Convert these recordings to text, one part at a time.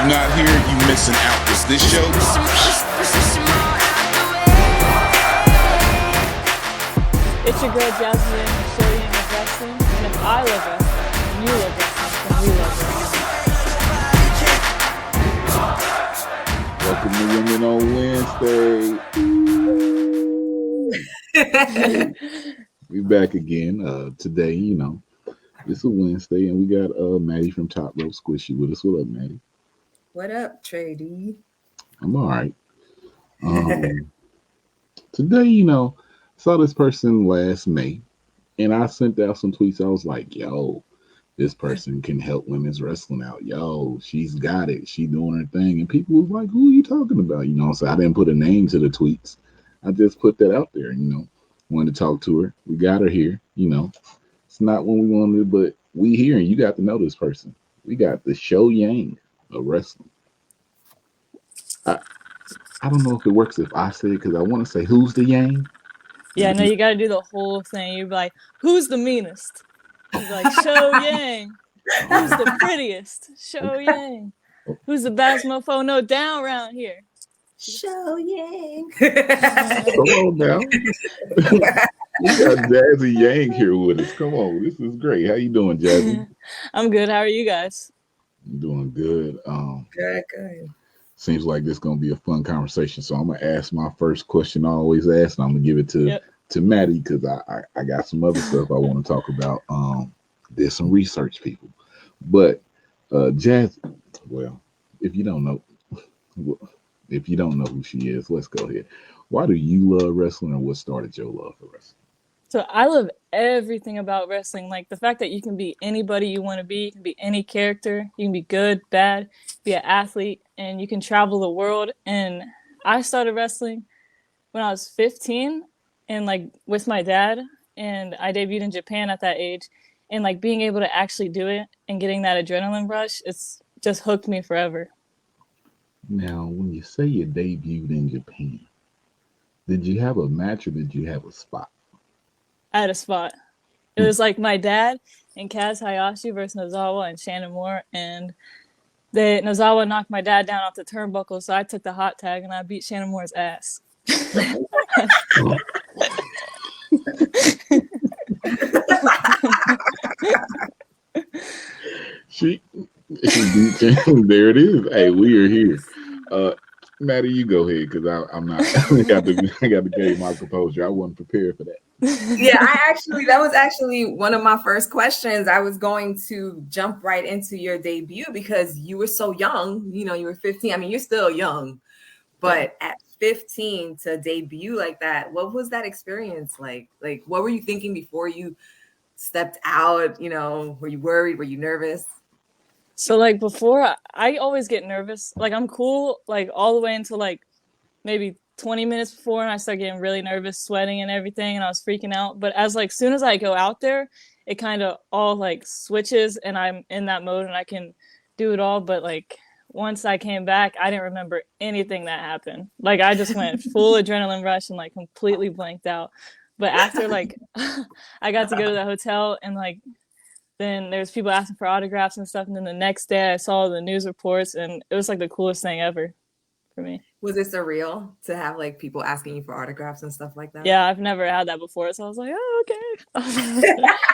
not here, you missing out. Is this show? It's your girl Jazzy Yang and ShoYang of Wrestling, and if I love wrestling, and you love wrestling, then we love Welcome to Women on Wednesday. We back again. Today, it's a Wednesday, and we got Maddy from Top Rope Squishy with us. What up, Maddy? What up, Trey D? I'm all right. Today, saw this person last May, and I sent out some tweets. I was like, yo, this person can help women's wrestling out. Yo, she's got it. She doing her thing. And people was like, who are you talking about? So I didn't put a name to the tweets. I just put that out there, wanted to talk to her. We got her here, It's not when we wanted, but we here, and you got to know this person. We got the ShoYang of Wrestling. I don't know if it works if I say it, because I want to say, who's the Yang? Yeah, no, you got to do the whole thing. You'd be like, who's the meanest? You'd be like, ShoYang. Who's the prettiest? ShoYang. Who's the best mofo no down around here? ShoYang. Come on now. We got Jazzy Yang here with us. Come on, this is great. How you doing, Jazzy? I'm good. How are you guys? I'm doing good. Good. Seems like this is gonna be a fun conversation. So I'm gonna ask my first question I always ask, and I'm gonna give it to Maddy, because I got some other stuff I want to talk about. Did some research, people. But Jazzy, well, if you don't know who she is, let's go ahead. Why do you love wrestling, or what started your love for wrestling? So I love everything about wrestling. Like the fact that you can be anybody you want to be. You can be any character. You can be good, bad, be an athlete, and you can travel the world. And I started wrestling when I was 15 and with my dad, and I debuted in Japan at that age. And being able to actually do it and getting that adrenaline rush, it's just hooked me forever. Now, when you say you debuted in Japan, did you have a match or did you have a spot? I had a spot. It was my dad and Kaz Hayashi versus Nozawa and Shannon Moore, and Nozawa knocked my dad down off the turnbuckle, so I took the hot tag and I beat Shannon Moore's ass. She there it is. Hey, we are here. Maddy, you go ahead, because I'm not. I got to gain my composure. I wasn't prepared for that. Yeah, that was actually one of my first questions. I was going to jump right into your debut because you were so young. You were 15. I mean, you're still young, but at 15 to debut like that, what was that experience like? Like, what were you thinking before you stepped out? Were you worried? Were you nervous? So before, I always get nervous. I'm cool all the way until maybe 20 minutes before, and I start getting really nervous, sweating and everything, and I was freaking out. But as soon as I go out there, it kind of all switches, and I'm in that mode and I can do it all. But once I came back, I didn't remember anything that happened. I just went full adrenaline rush and completely blanked out. But after I got to go to the hotel, and then there's people asking for autographs and stuff. And then the next day I saw the news reports, and it was the coolest thing ever for me. Was it surreal to have people asking you for autographs and stuff like that? Yeah, I've never had that before. So I was like, oh, okay.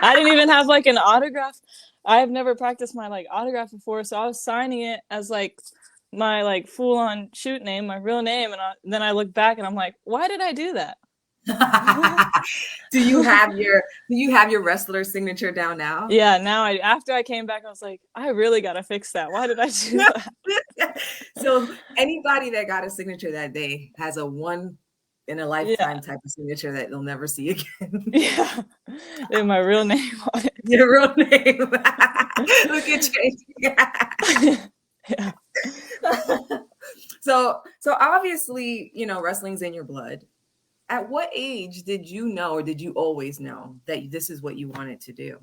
I didn't even have an autograph. I've never practiced my autograph before. So I was signing it as my full on shoot name, my real name. And then I look back and I'm like, why did I do that? Do you have your wrestler signature down now? Yeah, now after I came back, I was like, I really gotta fix that. Why did I do that? So anybody that got a signature that day has a one in a lifetime type of signature that they'll never see again. Yeah, and my real name on it. Your real name. Look at you. Yeah. So obviously, wrestling's in your blood. At what age did you know, or did you always know that this is what you wanted to do?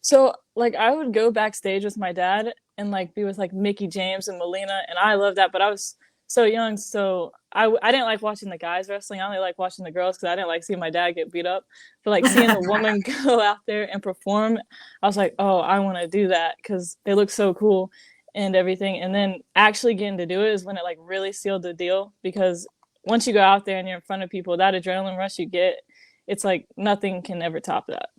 So I would go backstage with my dad and be with Mickie James and Melina, and I loved that. But I was so young, so I didn't like watching the guys wrestling. I only like watching the girls because I didn't like seeing my dad get beat up. But seeing the woman go out there and perform, I was like, oh, I want to do that because they look so cool. and everything. And then actually getting to do it is when it like really sealed the deal, because once you go out there and you're in front of people, that adrenaline rush you get, it's like nothing can ever top that.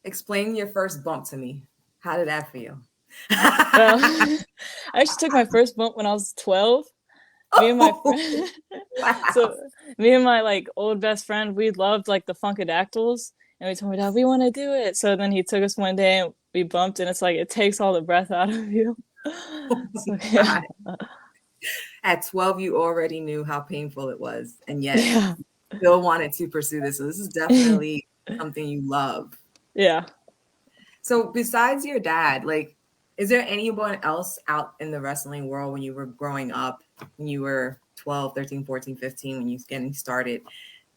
Explain your first bump to me. How did that feel? I actually took my first bump when I was 12. Me and my friend, Wow. so me and my like old best friend, we loved like the Funkadactyls, and we told my dad we want to do it. So then he took us one day and we bumped, and it's like it takes all the breath out of you. So, yeah. At 12, you already knew how painful it was, and yet still wanted to pursue this. So this is definitely something you love. Yeah. So besides your dad, like, is there anyone else out in the wrestling world when you were growing up, when you were 12, 13, 14, 15, when you was getting started,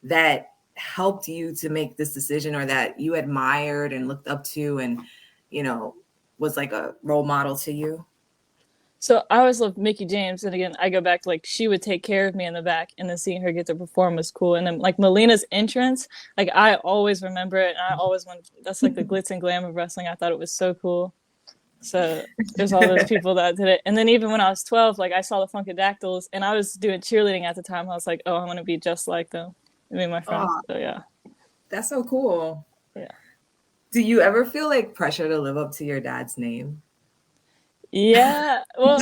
that helped you to make this decision, or that you admired and looked up to and, you know, was like a role model to you? So I always loved Mickie James, and again, I go back to like she would take care of me in the back, and then seeing her get to perform was cool. And then like Melina's entrance, like I always remember it, and I always wanted. That's like the glitz and glam of wrestling. I thought it was so cool. So there's all those people that did it. And then even when I was 12, like I saw the Funkadactyls, and I was doing cheerleading at the time. I was like, oh, I want to be just like them. Me and my friends. So yeah. That's so cool. Yeah. Do you ever feel like pressure to live up to your dad's name? Yeah. Well,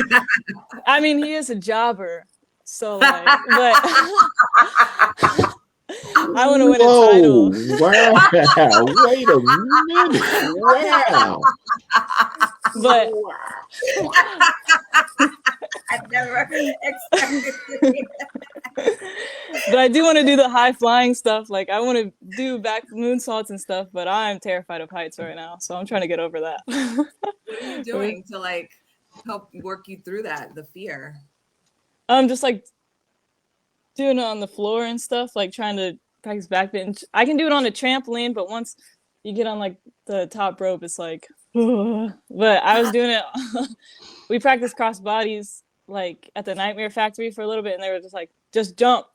I mean, he is a jobber. So like, but I want to win a title. Wow. Wait a minute. Wow. But I never expected it. But I do want to do the high flying stuff. Like I want to do back moonsaults and stuff, but I'm terrified of heights right now. So I'm trying to get over that. What are you doing to like help work you through that, the fear? I'm just like doing it on the floor and stuff, like trying to practice back bench. I can do it on a trampoline, but once you get on like the top rope, it's like, but I was doing it. We practiced cross bodies like at the Nightmare Factory for a little bit, and they were just like, just jump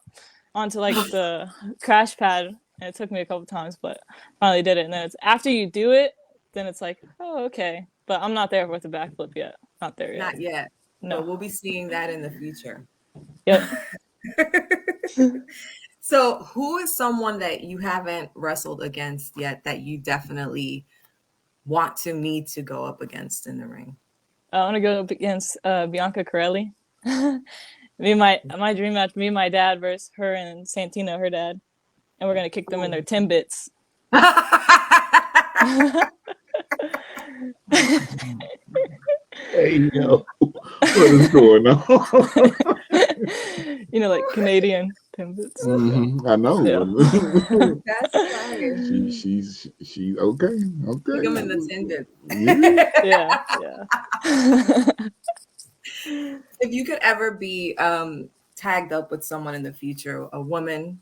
onto like the crash pad. And it took me a couple times, but finally did it. And then it's after you do it, then it's like, oh, okay. But I'm not there with the backflip yet. Not there yet. Not yet. No. But we'll be seeing that in the future. Yep. So who is someone that you haven't wrestled against yet that you definitely want to meet to go up against in the ring? I want to go up against Bianca. My dream match, me and my dad versus her and Santino, her dad. And we're going to kick them in their Timbits. Hey, yo. What is going on? You know, like Canadian Timbits. Mm-hmm. I know. Yeah. That's fire. She's okay. Okay. Kick them in the Timbits. Yeah. If you could ever be tagged up with someone in the future, a woman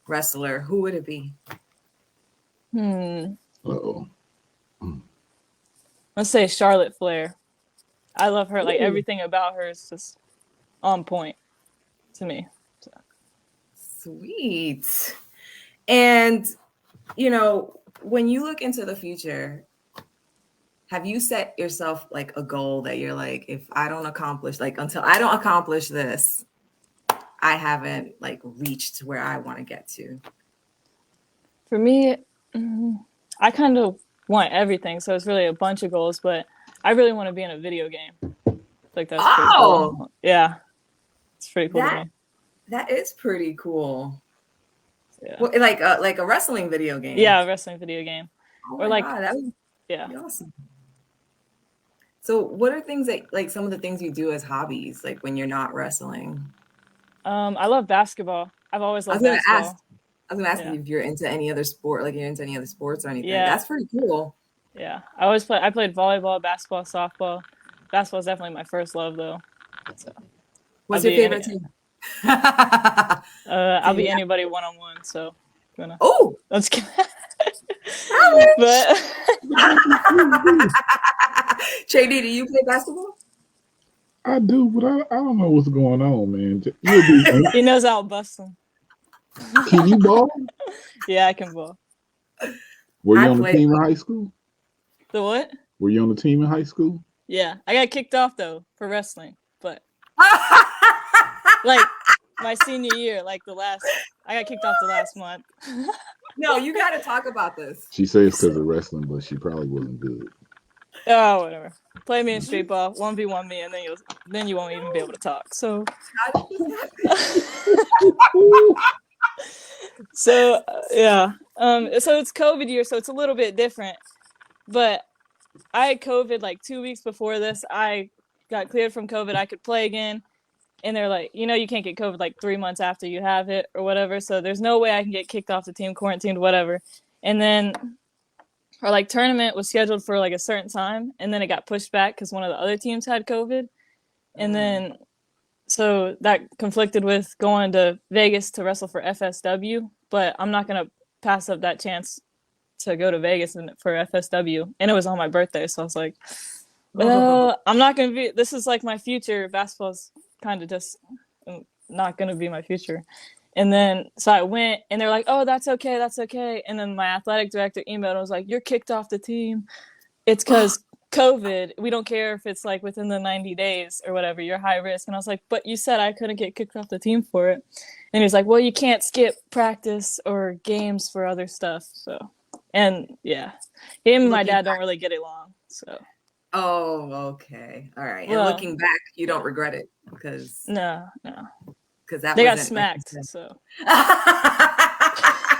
wrestler, who would it be? Uh-oh. Let's say Charlotte Flair. I love her. Like everything about her is just on point to me. So. Sweet. And, you know, when you look into the future, have you set yourself like a goal that you're like, if I don't accomplish, like until I don't accomplish this, I haven't like reached where I want to get to? For me, I kind of want everything. So it's really a bunch of goals, but I really want to be in a video game. Like that's pretty cool. Yeah. It's pretty cool to me. That is pretty cool. Yeah. Well, like a wrestling video game. Yeah, a wrestling video game. Oh or like God, that would be awesome. So what are things that like some of the things you do as hobbies, like when you're not wrestling? I love basketball. I've always loved basketball. I was gonna ask you if you're into any other sport, like you're into any other sports or anything. Yeah. That's pretty cool. Yeah. I played volleyball, basketball, softball. Basketball is definitely my first love though. So what's your favorite team? I'll be anybody one-on-one, so oh, let's get but JD, do you play basketball? I do, but I don't know what's going on, man. He knows I'll bust him. Can you ball? Yeah, I can ball. Were you on the team in high school? The what? Were you on the team in high school? Yeah, I got kicked off though for wrestling, but like my senior year, like I got kicked off the last month. No, you got to talk about this. She says because of wrestling, but she probably wasn't good. Oh, whatever. Play me in street ball, 1v1 me, and then you won't even be able to talk. So, so yeah. So it's COVID year, so it's a little bit different. But I had COVID like 2 weeks before this. I got cleared from COVID. I could play again. And they're like, you can't get COVID like 3 months after you have it or whatever. So there's no way I can get kicked off the team, quarantined, whatever. And then our like tournament was scheduled for like a certain time. And then it got pushed back because one of the other teams had COVID. And then so that conflicted with going to Vegas to wrestle for FSW. But I'm not going to pass up that chance to go to Vegas for FSW. And it was on my birthday. So I was like, well, I'm not going to be, this is like my future. Basketball's kind of just not going to be my future. And then, so I went and they're like, oh, that's okay. And then my athletic director emailed and was like, you're kicked off the team. It's because COVID. We don't care if it's like within the 90 days or whatever, you're high risk. And I was like, but you said I couldn't get kicked off the team for it. And he was like, well, you can't skip practice or games for other stuff. So, and yeah, him and my dad don't really get along. So. Oh, okay. All right. Well, and looking back, you don't regret it because no. Because that they got smacked. So I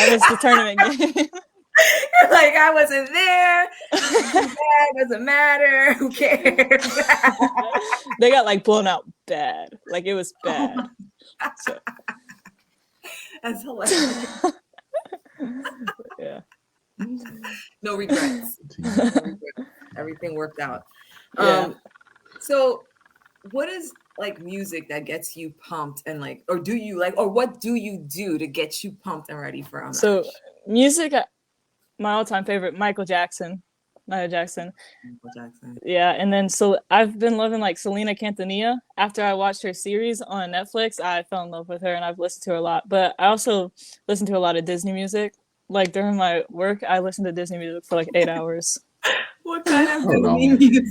missed the tournament game. Like I wasn't there. It doesn't matter. Who cares? They got like blown out bad. Like it was bad. So. That's hilarious. Yeah. No regrets. Everything worked out. Yeah. So what is like music that gets you pumped and like, or do you like, or what do you do to get you pumped and ready for a match? So music, my all-time favorite, Michael Jackson. Yeah, and then so I've been loving like Selena Quintanilla. After I watched her series on Netflix, I fell in love with her and I've listened to her a lot. But I also listen to a lot of Disney music. Like during my work, I listen to Disney music for like 8 hours. What kind of Disney music?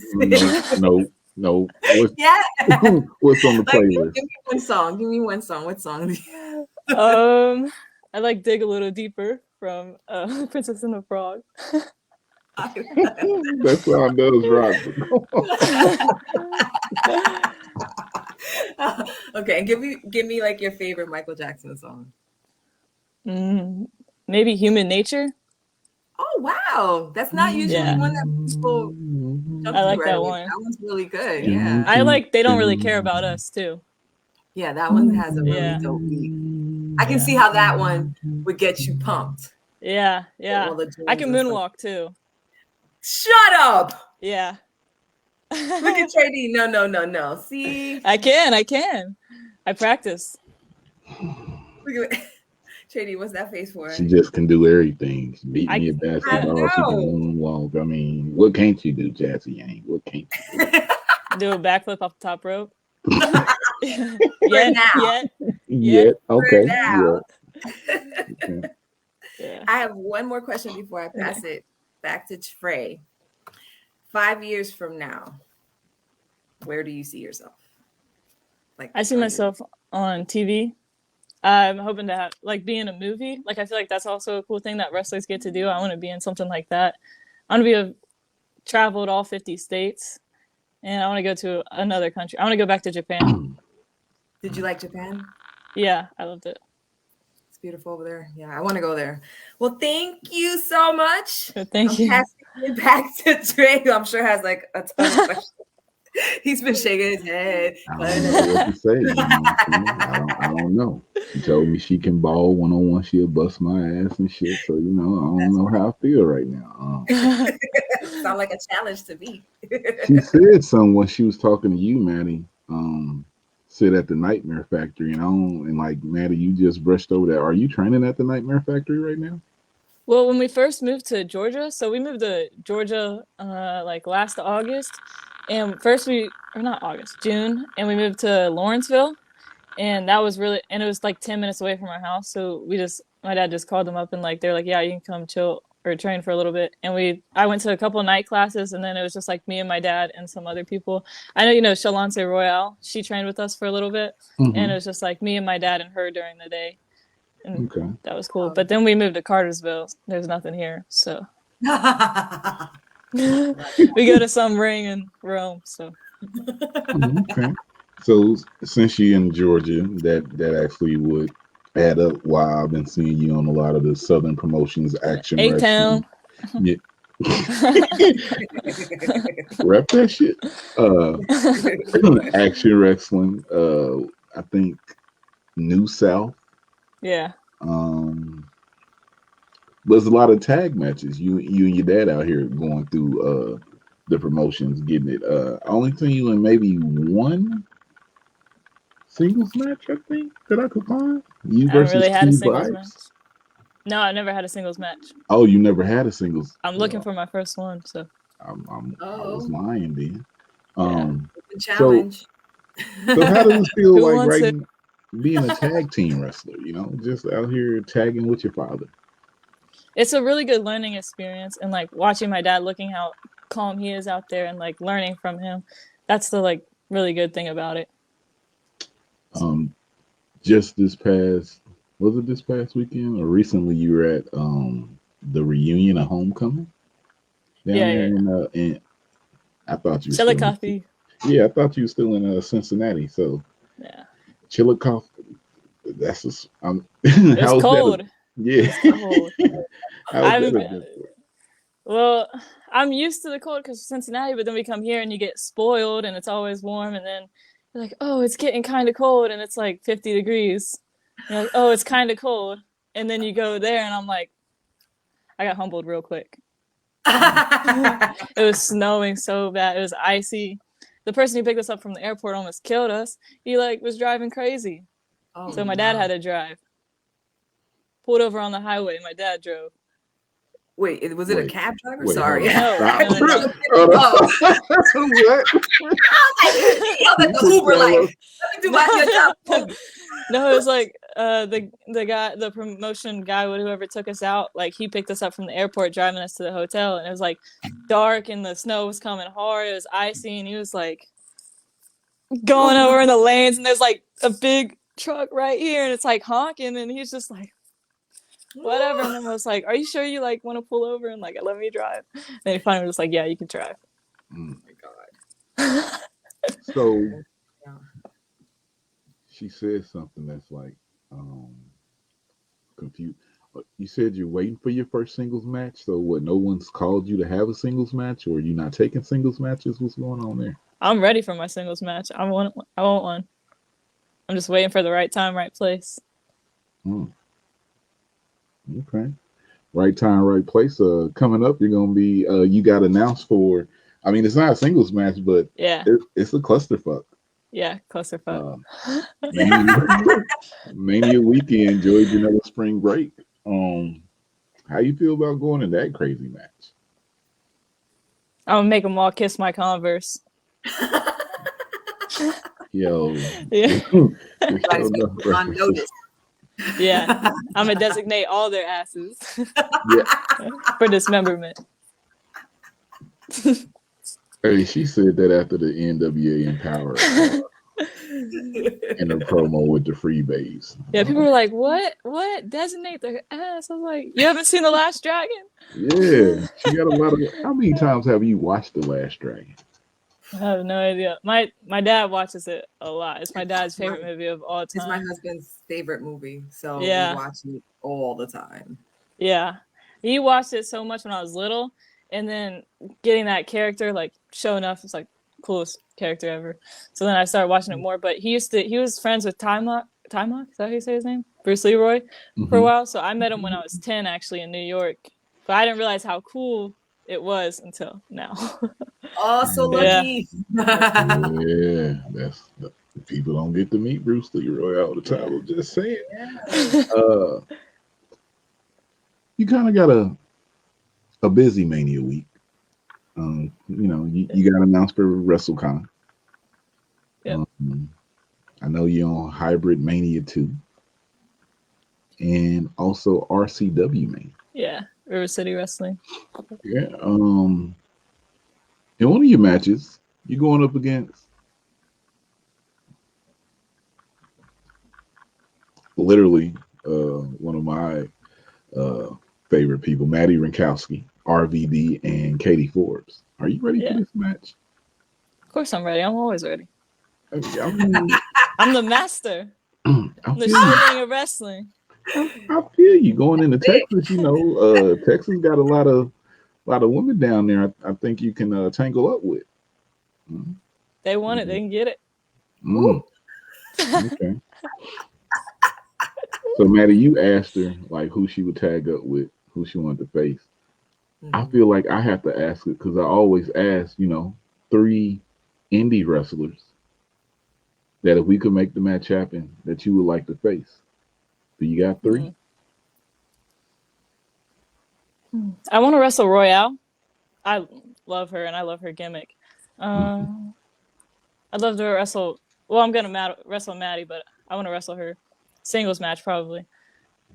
No. Yeah. What's on the Give playlist? me one song. What song? I like Dig a Little Deeper from Princess and the Frog. That sound does rock. Okay, and give me like your favorite Michael Jackson song. Maybe Human Nature. Oh wow, that's not usually one that people jump I like to that right one. That one's really good. Yeah, I like They Don't Really Care About Us too. Yeah, that one has a really dope beat. I can see how that one would get you pumped. Yeah. I can moonwalk too. Shut up. Yeah. Look at Trey D. No. See? I can. I practice. Look at Trey D, what's that face for? She just can do everything. She beat me at basketball. She can moonwalk. I mean, what can't you do, Jazzy Yang? What can't you do? Do a backflip off the top rope. Yet. Okay. Now. Yeah. I have one more question before I pass it back to Trey. 5 years from now, where do you see yourself? Like I see myself on TV. I'm hoping to have be in a movie. Like I feel like that's also a cool thing that wrestlers get to do. I want to be in something like that. I want to traveled all 50 states, and I want to go to another country. I want to go back to Japan. Did you like Japan? Yeah, I loved it. It's beautiful over there. Yeah, I want to go there. Well, thank you so much. Thank you. Passing it back to Trey, who I'm sure has like a ton of questions. He's been shaking his head. I don't know what to say. I don't know. She told me she can ball one-on-one. She'll bust my ass and shit. So, I don't know how I feel right now. Sound like a challenge to me. She said something when she was talking to you, Maddy. Sit at the Nightmare Factory, and like, Maddy, you just brushed over that. Are you training at the Nightmare Factory right now? Well, when we first moved to Georgia, so we moved to Georgia last August. And June, and we moved to Lawrenceville, and that was and it was like 10 minutes away from our house. So my dad just called them up and they're like, yeah, you can come chill or trained for a little bit, and I went to a couple night classes, and then it was just like me and my dad and some other people. I know Shalance Royale. She trained with us for a little bit, and it was just like me and my dad and her during the day, and that was cool. But then we moved to Cartersville. There's nothing here, so we go to some ring in Rome. So okay. So since you're in Georgia, that actually would add up why I've been seeing you on a lot of the Southern promotions, action A-Town. wrestling. Yeah. Rep that shit. Action wrestling. I think New South. Yeah. There's a lot of tag matches. You and your dad out here going through the promotions, getting it. I only seen you in maybe one singles match, I think, that I could find. You I haven't versus really had a Steve singles Vibes. match. No, I never had a singles match. Oh, you never had a singles. I'm looking for my first one, so I was lying then. Challenge. So how does it feel Who like wants it? being a tag team wrestler? Just out here tagging with your father. It's a really good learning experience, and like watching my dad, looking how calm he is out there, and like learning from him. That's the like really good thing about it. Just this past weekend or recently, you were at the reunion of Homecoming. And I thought you were Chillicothe. I thought you were still in Cincinnati. So yeah, Chillicothe. That's just it's cold. Cold. Well, I'm used to the cold because of Cincinnati, but then we come here and you get spoiled, and it's always warm, and then you're like, oh, it's getting kind of cold, and it's like 50 degrees. You're like, oh, it's kind of cold, and then you go there, and I'm like, I got humbled real quick. It was snowing so bad. It was icy. The person who picked us up from the airport almost killed us. He like was driving crazy. So my dad had to drive. Pulled over on the highway. My dad drove. Wait, was it a cab driver? Sorry. No. No, it was like the guy, the promotion guy, whoever took us out, like he picked us up from the airport, driving us to the hotel, and it was like dark and the snow was coming hard. It was icy, and he was like going over in the lanes, and there's like a big truck right here, and it's like honking, and he's just like, whatever. And then I was like, are you sure you like want to pull over and like let me drive? And he finally was like, yeah, you can drive. Oh my god. So she said something that's like confused. You said you're waiting for your first singles match. So what, no one's called you to have a singles match, or you're not taking singles matches? What's going on there? I'm ready for my singles match. I want one. I'm just waiting for the right time, right place. Okay. Right time, right place. Coming up, you're gonna be you got announced for, I mean, it's not a singles match, but yeah, it's a clusterfuck. Yeah, Clusterfuck. Mania weekend, Georgia, another spring break. How you feel about going in that crazy match? I'm gonna make them all kiss my Converse. Yo. Yeah. On notice. Yeah, I'm gonna designate all their asses Yeah. for dismemberment. Hey, she said that after the NWA Empower in a promo with the freebase. Yeah, people were like, "What? Designate their ass?" I was like, "You haven't seen The Last Dragon?" Yeah, she got a lot of. How many times have you watched The Last Dragon? I have no idea. My dad watches it a lot. It's my dad's favorite movie of all time. It's my husband's favorite movie, so yeah, we watch it all the time. Yeah, he watched it so much when I was little, and then getting that character like showing up was like coolest character ever. So then I started watching it more. But he was friends with Time Lock. Is that how you say his name? Bruce Leroy for a while. So I met him when I was 10, actually, in New York. But I didn't realize how cool it was until now. Oh, so lucky. Yeah, that's people don't get to meet Bruce Leroy all the time. I'm just saying. Yeah. You kind of got a busy Mania week. You got announced for WrestleCon. Yep. I know you're on Hybrid Mania 2. And also RCW Mania. Yeah. River City Wrestling. Yeah. In one of your matches, you going up against literally one of my favorite people, Maddy Rinkowski, RVD, and Katie Forbes. Are you ready for this match? Of course I'm ready. I'm always ready. I mean, I'm the master. I The feel ShoYang of Wrestling. I feel you going into Texas. You know, Texas got a lot of women down there. I think you can tangle up with. They want it. They can get it. Okay. So, Maddy, you asked her like who she would tag up with, who she wanted to face. I feel like I have to ask it because I always ask, 3 indie wrestlers that if we could make the match happen, that you would like to face. Do you got 3? I want to wrestle Royale. I love her and I love her gimmick. I'd love to wrestle. Well, I'm gonna wrestle Maddy, but I want to wrestle her singles match probably.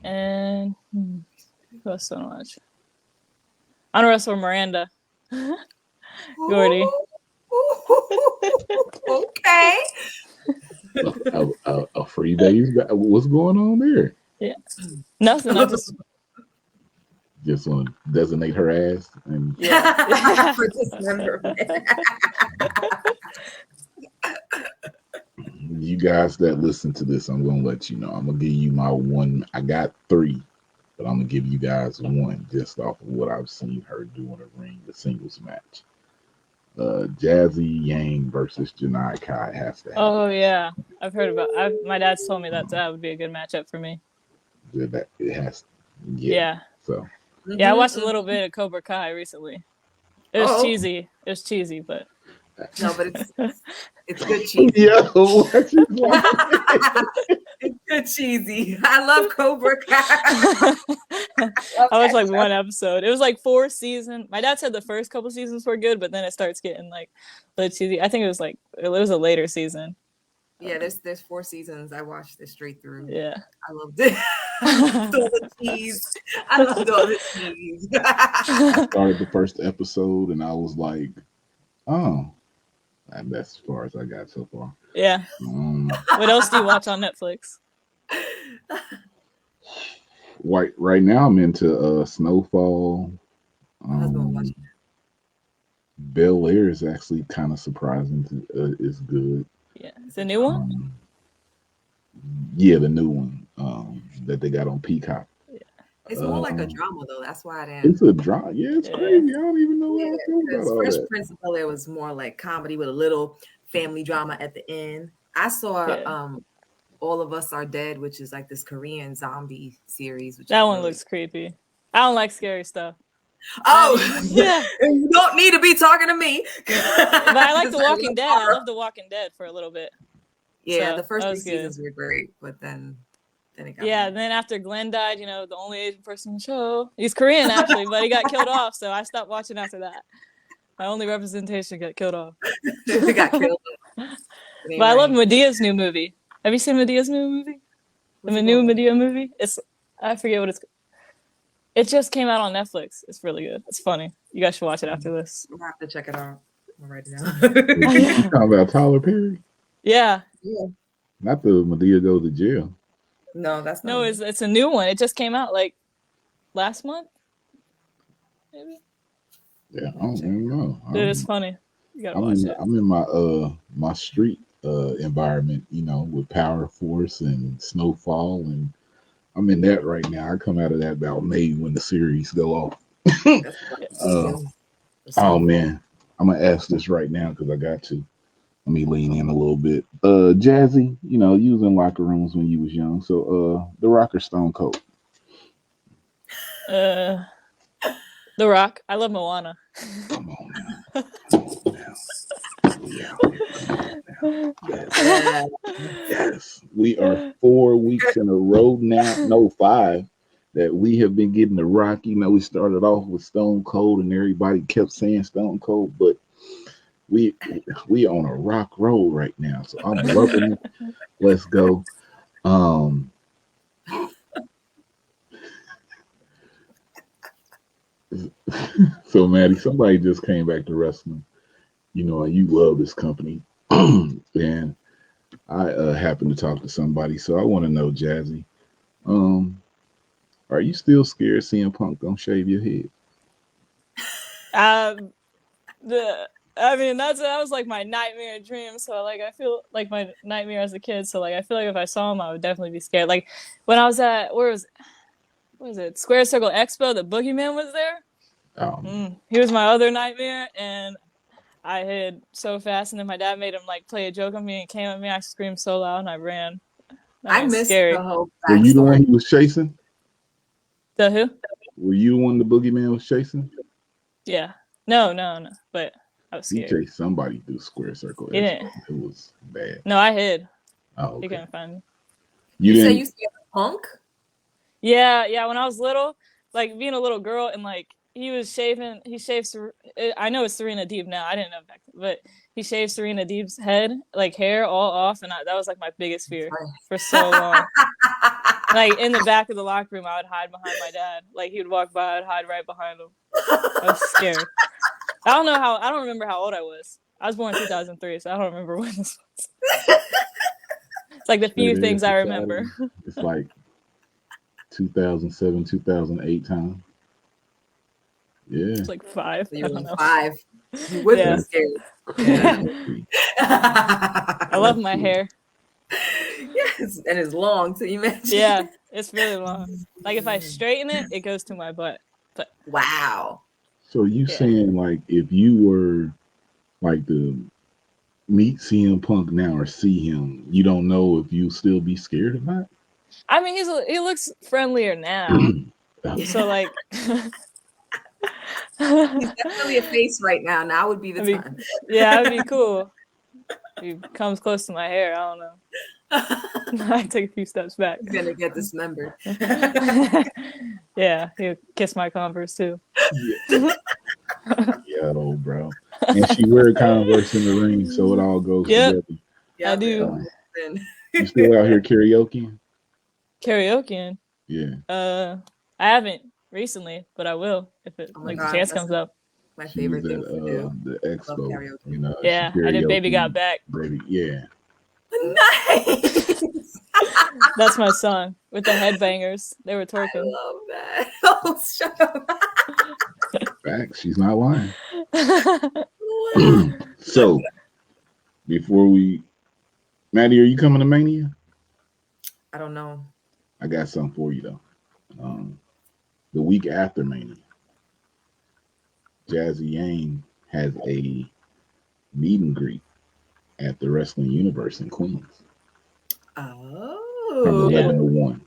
And who else so much? I want to wrestle Miranda. Gordy. Okay. A free base. What's going on there? Yeah. Nothing. I just want to designate her ass and for dismemberment. You guys that listen to this, I'm gonna let you know. I'm gonna give you my one. I got 3, but I'm gonna give you guys 1 just off of what I've seen her do in the ring, the singles match. Jazzy Yang versus Janai Kai has to happen. Oh yeah, I've heard about. My dad's told me that would be a good matchup for me. That it has. Yeah. So. Yeah, I watched a little bit of Cobra Kai recently. It was cheesy. It was cheesy, but no, but it's good cheesy. Yo, it's good cheesy. I love Cobra Kai. I watched like 1 episode. It was like 4 seasons. My dad said the first couple seasons were good, but then it starts getting like a little cheesy. I think it was a later season. Yeah, there's 4 seasons. I watched this straight through. Yeah, I loved it. I loved all the cheese. I loved all the cheese. I started the first episode and I was like, oh, and that's as far as I got so far. Yeah. What else do you watch on Netflix? Right now I'm into Snowfall. Bel Air is actually kind of surprising. It's good. Yeah, it's a new one. Yeah, the new one that they got on Peacock. Yeah. It's more like a drama though. That's why I didn't. It's a drama. Yeah, it's crazy. I don't even know what I feel about all Fresh that. Prince of Bel Air was more like comedy with a little family drama at the end. I saw All of Us Are Dead, which is like this Korean zombie series. That one looks creepy. I don't like scary stuff. Oh, yeah. You don't need to be talking to me. But I like The Walking Dead. I love The Walking Dead for a little bit. Yeah, so the first 3 good. seasons were great, but then it got and then after Glenn died, the only Asian person in the show. He's Korean actually, but he got killed off, so I stopped watching after that. My only representation got killed off. He got killed. But I love Medea's new movie. Have you seen Medea's new movie? The new Medea movie? I forget what it's. It just came out on Netflix. It's really good. It's funny. You guys should watch it after this. I'll have to check it out right now. You talking about Tyler Perry? Yeah. Not the Medea goes to jail. No, that's not. No, it's a new one. It just came out like last month, maybe. Yeah, I don't even know. It is funny. You gotta watch it. I'm in my street environment, with Power Force and Snowfall, and I'm in that right now. I come out of that about May when the series go off. Oh man, I'm gonna ask this right now because I got to. Let me lean in a little bit. Jazzy, you was in locker rooms when you was young. So The Rock or Stone Cold? The Rock. I love Moana. Come on now. Yes. We are 4 weeks in a row now. No, 5. That we have been getting The Rock. We started off with Stone Cold and everybody kept saying Stone Cold, but we on a rock roll right now, so I'm loving it. Let's go. So, Maddy, somebody just came back to wrestling, and you love this company. And I happened to talk to somebody, so I want to know, Jazzy, um, are you still scared CM Punk gonna shave your head? That was like my nightmare dream. So like I feel like my nightmare as a kid. So like I feel like if I saw him, I would definitely be scared. Like when I was at what was it? Square Circle Expo, the Boogeyman was there. He was my other nightmare, and I hid so fast, and then my dad made him like play a joke on me and came at me. I screamed so loud and I ran. I missed scary. the whole Were you the one backstory. who was chasing? The who? Were you the one the boogeyman was chasing? Yeah. No. But I was He scared. chased somebody through Square Circle. He didn't. It was bad. No, I hid. Oh, He okay. couldn't find me. You said you scared of Punk? Yeah. When I was little, like being a little girl, and like he shaved. I know it's Serena Deeb now. I didn't know back then, but he shaved Serena Deeb's head, like hair, all off, and that was like my biggest fear for so long. Like in the back of the locker room, I would hide behind my dad. Like he would walk by, I'd hide right behind him. I was scared. I don't remember how old I was. I was born in 2003, so I don't remember when this was. It's like the few things I remember. It's like 2007, 2008 time. Yeah. It's like 5. You were 5. You would be scared. I love my hair. Yes, and it's long, so you mentioned. Yeah, it's really long. Like if I straighten it, it goes to my butt. But wow. So you saying like if you were like to meet CM Punk now or see him, you don't know if you still be scared or not? I mean, he looks friendlier now. So like he's definitely a face right now. Now would be the time. Yeah, that'd be cool. He comes close to my hair. I don't know. I take a few steps back. He's gonna get dismembered. Yeah, he'll kiss my Converse too. Yeah, old bro. And she wear Converse in the ring, so it all goes together. Yeah, I do. You still out here karaokeing? Karaokeing? Yeah. I haven't recently, but I will if it the chance comes up. My favorite thing to do. The expo, Yeah, I did Baby Got Back. Baby, yeah. Nice. That's my song with the headbangers. They were twerking. I love that. Oh, shut up. Facts. She's not lying. So, before Maddy, are you coming to Mania? I don't know. I got something for you though. The week after Mania, Jazzy Yang has a meet and greet at the Wrestling Universe in Queens. Oh. From 11 to 1.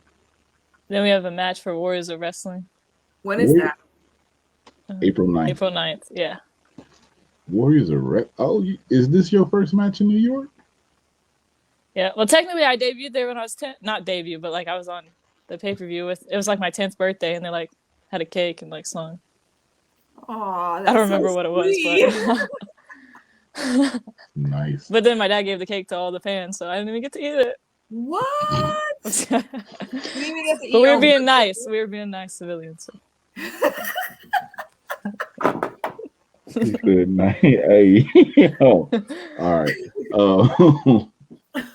Then we have a match for Warriors of Wrestling. When is that? April 9th. April 9th, yeah. Warriors of is this your first match in New York? Yeah, well, technically I debuted there when I was 10. Not debut, but like I was on the pay-per-view it was like my 10th birthday, and they like had a cake and like sung. Oh, I don't remember what it was, but nice. But then my dad gave the cake to all the fans, so I didn't even get to eat it. What? But we were being nice. We were being nice civilians. So. Good night. Hey. All right.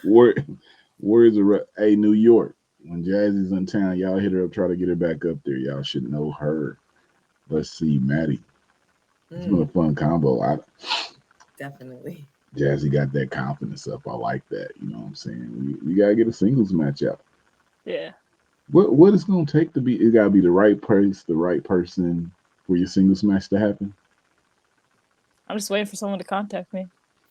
Warriors of Hey, New York. When Jazzy's in town, y'all hit her up, try to get her back up there. Y'all should know her. Let's see, Maddy. It's been a fun combo. Definitely. Jazzy got that confidence up. I like that. You know what I'm saying? We gotta get a singles match out. Yeah. What it's gonna take to be? It gotta be the right place, the right person for your singles match to happen. I'm just waiting for someone to contact me.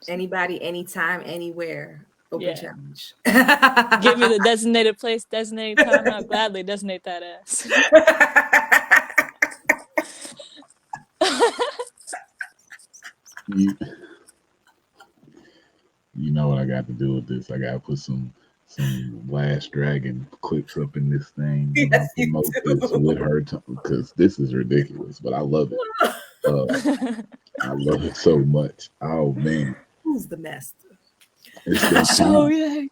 Anybody, anytime, anywhere. Open challenge. Give me the designated place, designated time. I'll gladly designate that ass. You know what I got to do with this? I got to put some Last Dragon clips up in this thing. Yes, promote this with her because this is ridiculous, but I love it. I love it so much. Oh man, who's the master? It's ShoYang.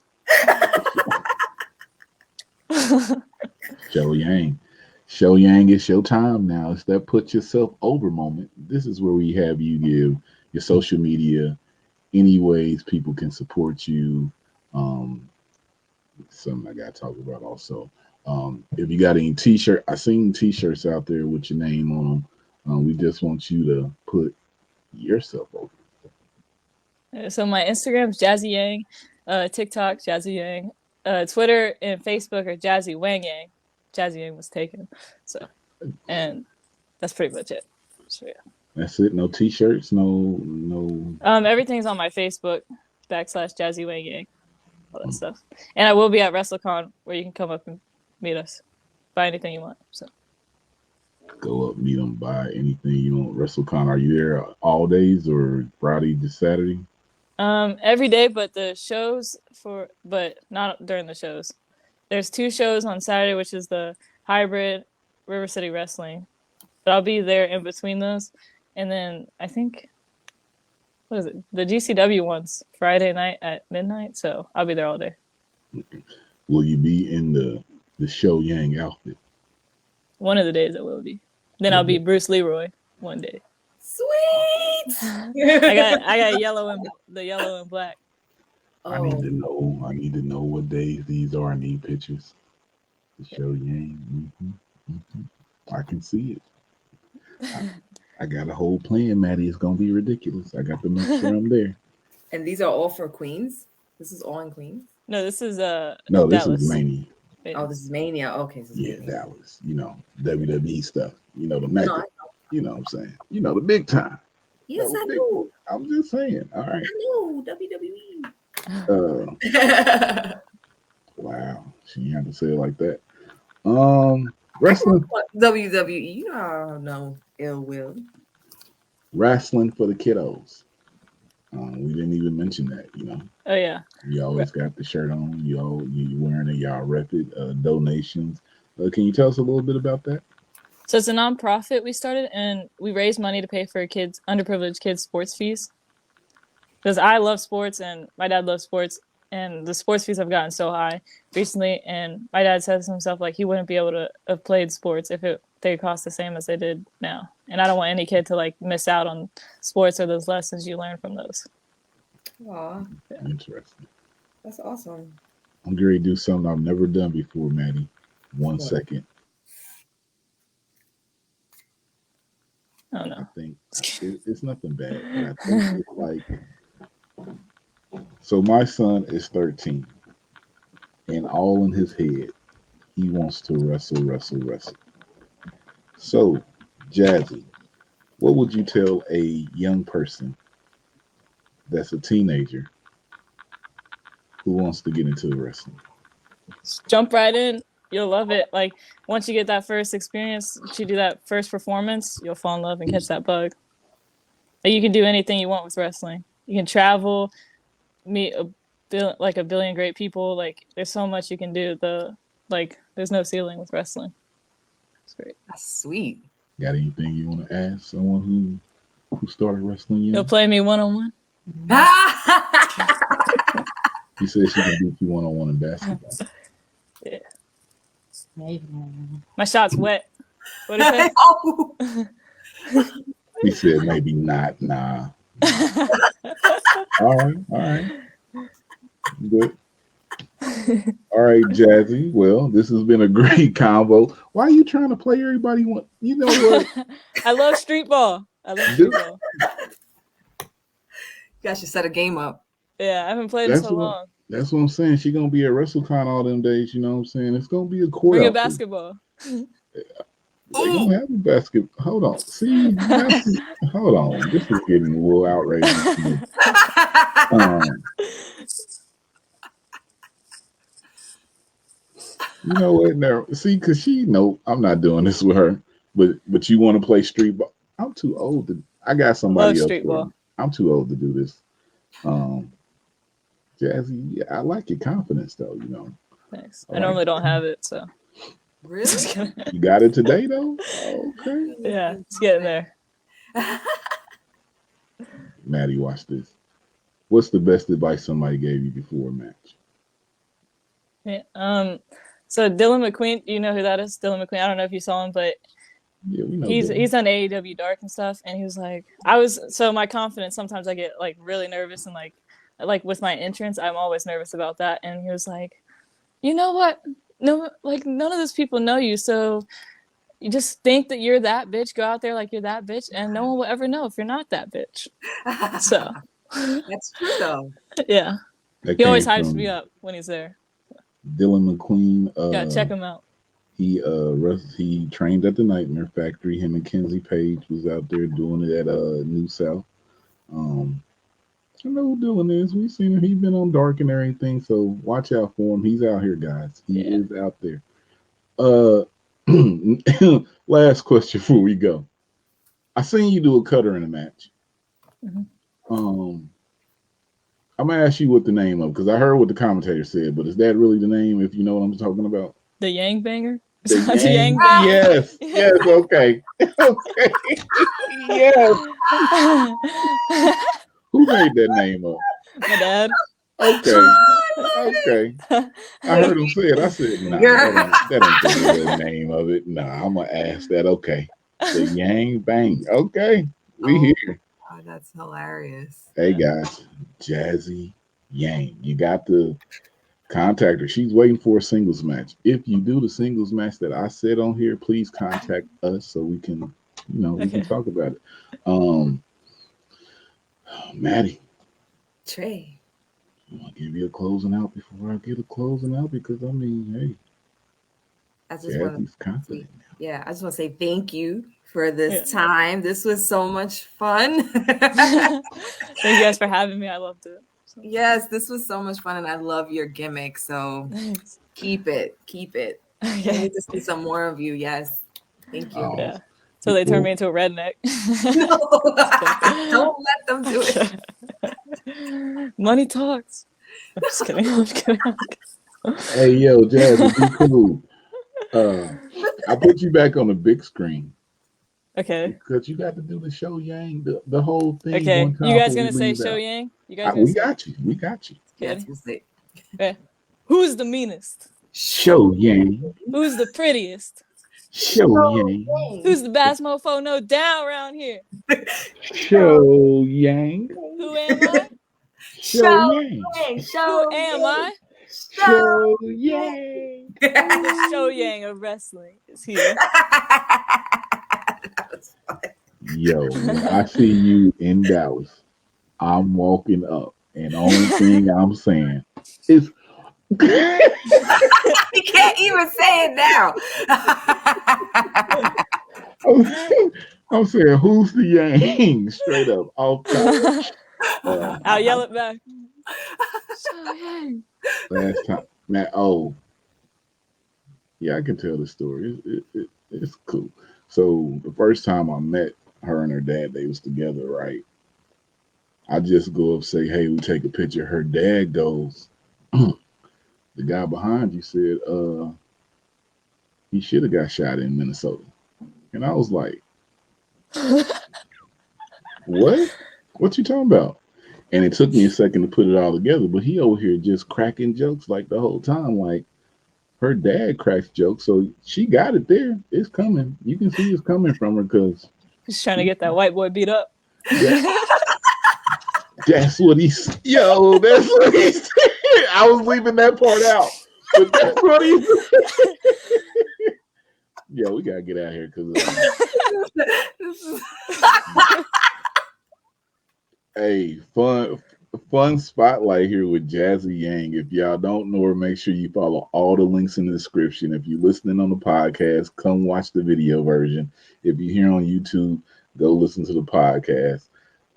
ShoYang, it's your time now. It's that put yourself over moment. This is where we have you give your social media, any ways people can support you. Um, Something I gotta talk about also. If you got any t-shirt, I seen t-shirts out there with your name on them. We just want you to put yourself over. So my Instagram's Jazzy Yang, TikTok Jazzy Yang, Twitter and Facebook are Jazzy Wang Yang. Jazzy Yang was taken, so and that's pretty much it. So yeah. That's it. No t-shirts. No. Everything's on my Facebook / Jazzy Wang Yang, all that stuff. And I will be at WrestleCon where you can come up and meet us, buy anything you want. So Go up, meet them, buy anything you want. WrestleCon, are you there all days or Friday to Saturday? every day, but not during the shows. There's 2 shows on Saturday, which is the hybrid River City Wrestling, but I'll be there in between those. And then I think, what is it? The GCW one's Friday night at midnight, so I'll be there all day. Will you be in the ShoYang outfit? One of the days I will be. Then I'll be Bruce Leroy one day. Sweet. I got yellow and black. I need to know. I need to know what days these are. I need pictures. The ShoYang. I can see it. I got a whole plan, Maddy. It's gonna be ridiculous. I got to make sure I'm there. And these are all for Queens? This is all in Queens? No, this is no, this Dallas. is Mania. Oh, this is Mania. Okay. So yeah, Dallas. You know, WWE stuff. You know, the mecca. You know what I'm saying? You know, the big time. Yes, I know. I'm just saying. All right. I know. WWE. Wow. She had to say it like that. Wrestling. WWE. You know, ill will. Wrestling for the kiddos. We didn't even mention that, you know. Oh yeah. You always got the shirt on. You wearing it. Y'all rep it. Donations. Can you tell us a little bit about that? So it's a nonprofit we started, and we raise money to pay for underprivileged kids' sports fees. Because I love sports, and my dad loves sports, and the sports fees have gotten so high recently. And my dad says to himself, like, he wouldn't be able to have played sports if they cost the same as they did now. And I don't want any kid to like miss out on sports or those lessons you learn from those. Aw, yeah. Interesting. That's awesome. I'm going to do something I've never done before, Maddy. One second. Oh no. I think it's nothing bad. But I think it's like, so my son is 13, and all in his head, he wants to wrestle. So, Jazzy, what would you tell a young person that's a teenager who wants to get into wrestling? Just jump right in. You'll love it. Like, once you get that first experience, you do that first performance, you'll fall in love and catch that bug. Like, you can do anything you want with wrestling. You can travel, meet a billion great people. Like, there's so much you can do. There's no ceiling with wrestling. It's great. That's sweet. Got anything you want to ask someone who started wrestling? You'll play me one-on-one? He said she can beat you one-on-one in basketball. Yeah. Maybe. My shot's wet. What is it? He said maybe not. Nah. All right. Good. All right, Jazzy. Well, this has been a great convo. Why are you trying to play everybody? You know what? I love street ball. You guys should set a game up. Yeah, I haven't played in so long. That's what I'm saying. She's going to be at WrestleCon all them days. You know what I'm saying? It's going to be a court. Bring a basketball. They don't have a basketball. Hold on. See? Hold on. This is getting a little outrageous. You know what? Now, see, because I'm not doing this with her. But you want to play street ball? I'm too old I got somebody else. Street ball. I'm too old to do this. Jazzy, yeah, I like your confidence though, you know. Thanks. I normally don't have it, so. Really? You got it today though? Oh, okay. Yeah, it's getting there. Maddy, watch this. What's the best advice somebody gave you before a match? Yeah, So Dylan McQueen, do you know who that is? Dylan McQueen. I don't know if you saw him, but Yeah, we know he's on AEW Dark and stuff. And he was like, so my confidence, sometimes I get like really nervous and like with my entrance, I'm always nervous about that. And he was like, you know what? No, like none of those people know you, so you just think that you're that bitch. Go out there like you're that bitch, and no one will ever know if you're not that bitch. So that's true though. Yeah, he always hypes me up when he's there. Dylan McQueen. Yeah, check him out. He trained at the Nightmare Factory. Him and Kenzie Page was out there doing it at New South. I know who Dylan is. We've seen him. He's been on Dark and everything, so watch out for him. He's out here, guys. He is out there. Last question before we go. I seen you do a cutter in a match. I'm gonna ask you what the name of, because I heard what the commentator said, but is that really the name? If you know what I'm talking about, the Yang Banger. The Yang Banger. Yes, yes, okay, okay, yes. Who made that name up? My dad. Okay. Okay. I heard him say it. I said, nah, that ain't the name of it. Nah, I'm going to ask that. Okay. The Yang Bang. Okay. We here. Oh, that's hilarious. Hey, guys. Jazzy Yang. You got to contact her. She's waiting for a singles match. If you do the singles match that I said on here, please contact us so we can, we can talk about it. Maddy. Trey. I'm going to give you a closing out before I get a closing out, because, I mean, hey. I just want to say thank you for this time. This was so much fun. Thank you guys for having me. I loved it. Yes, this was so much fun, and I love your gimmick. So keep it. I need to see some more of you. Yes. Thank you. Yeah. So they turned me into a redneck. No, don't let them do it. Money talks. I'm just kidding. Hey, yo, Jazzy, be cool. I put you back on the big screen. Okay. Because you got to do the ShoYang, the whole thing. Okay. You guys gonna say ShoYang? You guys? We got you. We got you. Yes, okay. Who's the meanest? ShoYang. Who's the prettiest? ShoYang. Who's the baddest mofo no down around here? ShoYang. Who am I? ShoYang. Who am I? ShoYang. The ShoYang of Wrestling is here. Yo, I see you in Dallas. I'm walking up, and the only thing I'm saying is you can't even say it now. I'm saying, who's the Yang? Straight up, off top. I'll yell it back. Last time, man. Oh, yeah, I can tell the story. It's cool. So the first time I met her and her dad, they was together, right? I just go up, say, hey, we take a picture. Her dad goes, the guy behind you said, he should have got shot in Minnesota. And I was like, what? What you talking about? And it took me a second to put it all together, but he over here just cracking jokes like the whole time. Like, her dad cracks jokes, so she got it there. It's coming. You can see it's coming from her, because he's trying to get that white boy beat up. Yeah. That's what he said. Yo, that's what he said. I was leaving that part out, but that's what he said. Yo, we gotta get out of here, because hey, fun spotlight here with Jazzy Yang. If y'all don't know her, make sure you follow all the links in the description. If you're listening on the podcast, come watch the video version. If you're here on YouTube, go listen to the podcast.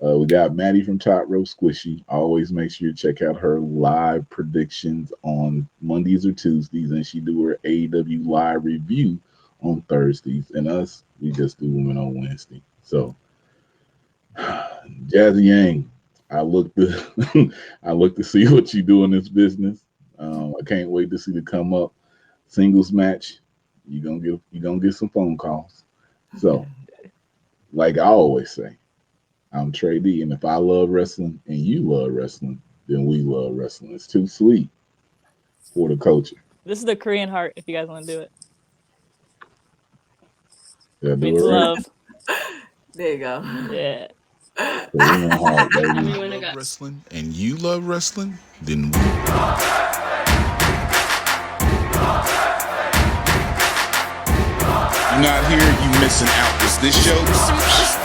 We got Maddy from Top Rope Squishy. Always make sure you check out her live predictions on Mondays or Tuesdays, and she do her AEW live review on Thursdays. And us, we just do Women on Wednesday. So, Jazzy Yang, I look to see what you do in this business. I can't wait to see the come up singles match. You're gonna get some phone calls. So, like I always say, I'm Trey D, and if I love wrestling and you love wrestling, then we love wrestling. It's too sweet for the culture. This is the Korean heart. If you guys want to do it, Yeah, means do it right. love. There you go. Yeah. Korean heart, baby. You love wrestling and you love wrestling, then you're not here, you missing out. Is this show?